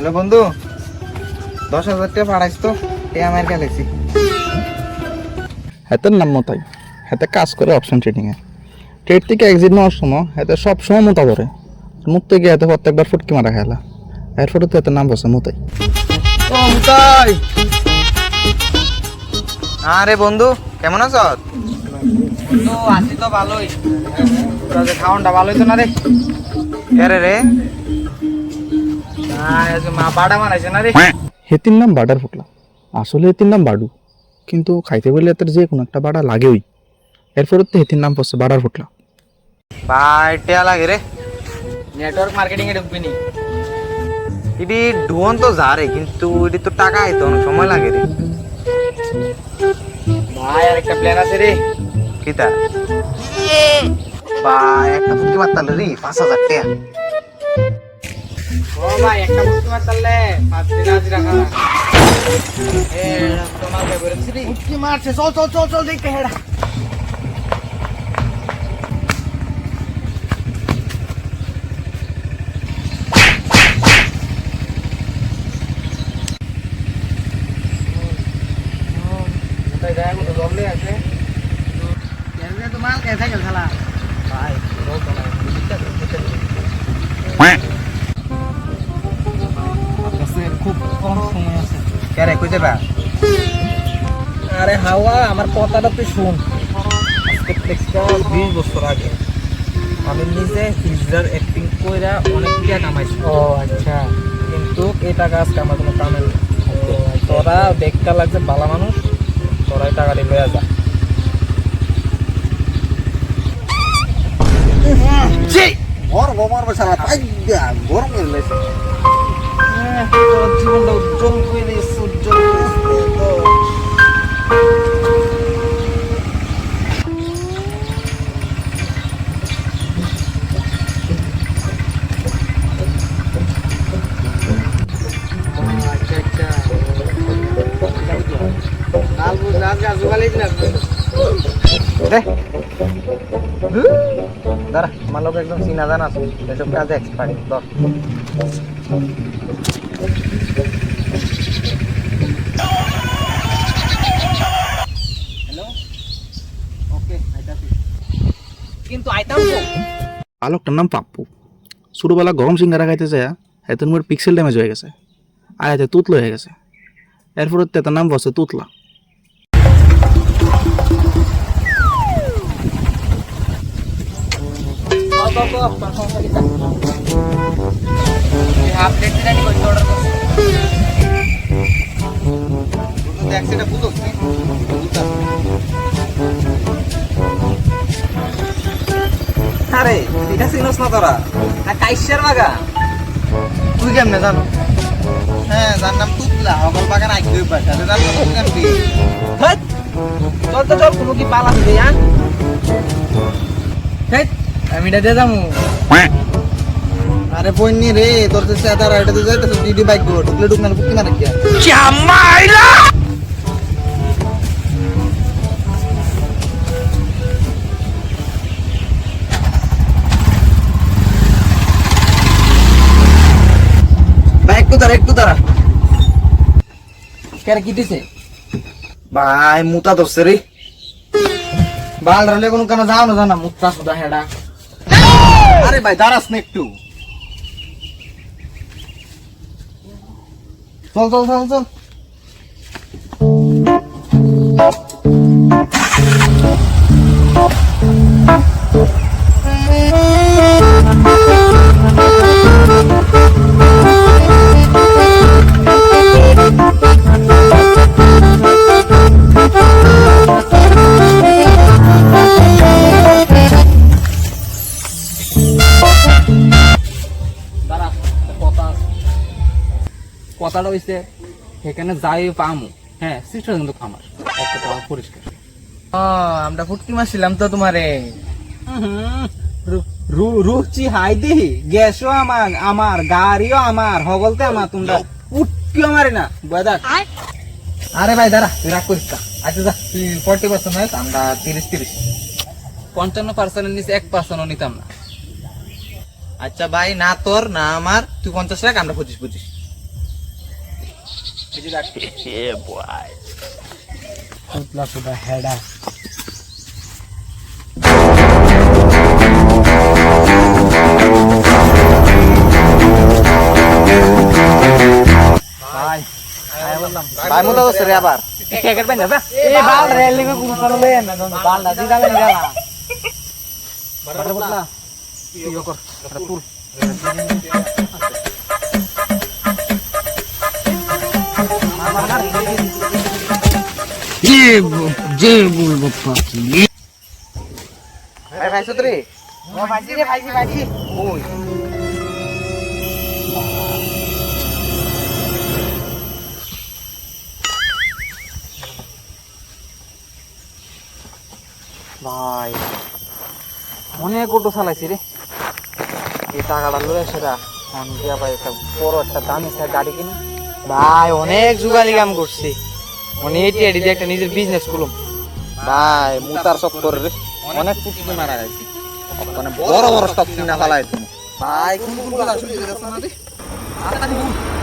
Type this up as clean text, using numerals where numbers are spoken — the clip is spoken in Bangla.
হ্যালো বন্ধু, 10,000 টাকা পাঠাইস তো, আমার গেলেছি। হাতের নাম মতাই হাতে কাজ করে অপশন ট্রেডিংয়ে। ট্রেড থেকে এক্সিট নেওয়ার সময় হাতে সব সময় মোতা ধরে মুখ থেকে হাতে প্রত্যেকবার ফুটকি মারা খেলা। এরপরে তো হাতের নাম বসে মতাই। আরে বন্ধু, কেমন আছ? বন্ধু আছি তো ভালোই। খাওয়ানটা ভালোই তো না রে? রে মা বাড়া মারাইছে না রে? হেতির নাম বাডার ফুটলা, আসলে হেতির নাম বাডু, কিন্তু খাইতে বললে এত যে কোনো একটা বাড়া লাগেই। এরপরে তো হেতির নাম পড়ছে বাডার ফুটলা। ভাই টেয়া লাগে রে, নেটওয়ার্ক মার্কেটিং এ ঢুকবি নি। এটি ঢুয়ন তো যা রে, কিন্তু এটি তো টাকা আইতে অনেক সময় লাগে রে। ভাই আর একটা প্ল্যান আছে রে। কিতা? ভাই একটা ফুটকি মারতালে রে 5,000 টাকা। ও ভাই একটা ফুটকি মারতালে 5 দিন হাজিরা খানা। তোমার বেবরেছি রে। ফুটকি মারছে, চল চল চল চল দেখতে হেডা। আরে হাওয়া, আমার কথাটা তুই শুন। আজকে থেকে 20 বছর আগে আমি নিজে হিজড়ার অ্যাক্টিং কইরা অনেক টাকা কামাইছি। ও আচ্ছা, কিন্তু এই টাকা আজকে আমার কোনো কামের না। তোরা দেখতে লাগছে ভালো মানুষ, তোরাই টাকাটি লইয়া যা। জীবনটা উজ্জ্বল করে দিয়েছে, উজ্জ্বল দাঁড়া, আমার লোক একদম চিনা জানা আছে, এসব কাজে এক্সপার্ট। ধর কিন্তু আইতাম তো। আলোকটার নাম পাপ্পু। ছোটবেলা গরম সিঙ্গারা খাইতে যায় হাতের মোর পিক্সেল ড্যামেজ হয়ে গেছে, আর হাতে তুতলো হয়ে গেছে। এরপরে তার নাম বসে তুতলা। আরে এটা চিনস না তোরা? কাইশের বাগা। তুই কেমনে জানো? হ্যাঁ, যার নাম তুতলা, হগল বাগান আইতে পারছে। জানো তুই কেমনি? চল তো চল, কোনো কি পালা দিবি? আমি এটা দিয়ে যাবো। আরে বইনি রে, তোর তো সাদা রাইডে তো যাইতেছ ডিডি বাইক গুলো ঢুকলে ঢুকনা বুকি না নাকি? ভাই একটু দাঁড়া। কেরে কি দিছে? ভাই মুতা ধরছে রে। বাল রালে কোনো কেন যাও না জানা মুত্রা সুদা হেডা। আরে ভাই দাঁড়াস না একটু। চল চল চল চল। কথাটা হইছে সেখানে যাই পামু। হ্যাঁ, সিস্টার কিন্তু আমার একটা পরিষ্কার। আমরা ফুটকি মারছিলাম তো তোমারে। রুচি হাই দি, গ্যাসও আমার, আমার গাড়িও আমার, হগলতে আমার, তোমরা উঠকিও মারি না বয়দাক। আরে ভাই দাঁড়া, তুই রাগ করিস না। আচ্ছা যা, তুই 40% হয়, আমরা 30-30। 55% নিচে 1% নিতাম না। আচ্ছা ভাই, না তোর না আমার, তুই 50 রাখ, আমরা 25-25। সুতলা সুদা হেডা ভাই বললাম ভাই মোটা দোস্ত রে আবার ক্রিকেট পেন দাদা এই বাল রেল লিগে কোন করলে না বাল দাদি দালে নিলা বারে বললা ইয়ো কর তুল ভাই ভাইছো তো রে ও ভাইছি রে ভাইছি ওই ভাই অনেক অটো চালাইছি রে এই টাকাটা লয়ে সেটা দিয়া ভাই একটা বড় একটা দামি গাড়ি কিনে ভাই অনেক যুগালি কাম করছি মানে এটি এটি দিয়ে একটা নিজের বিজনেস করলাম ভাই মুতার চক্কর রে অনেক পুটকি মারা গেছে মানে বড় বড় স্টক কিনা ফেলাই তুমি ভাই কোন কোন কথা শুনতে যাচ্ছ না রে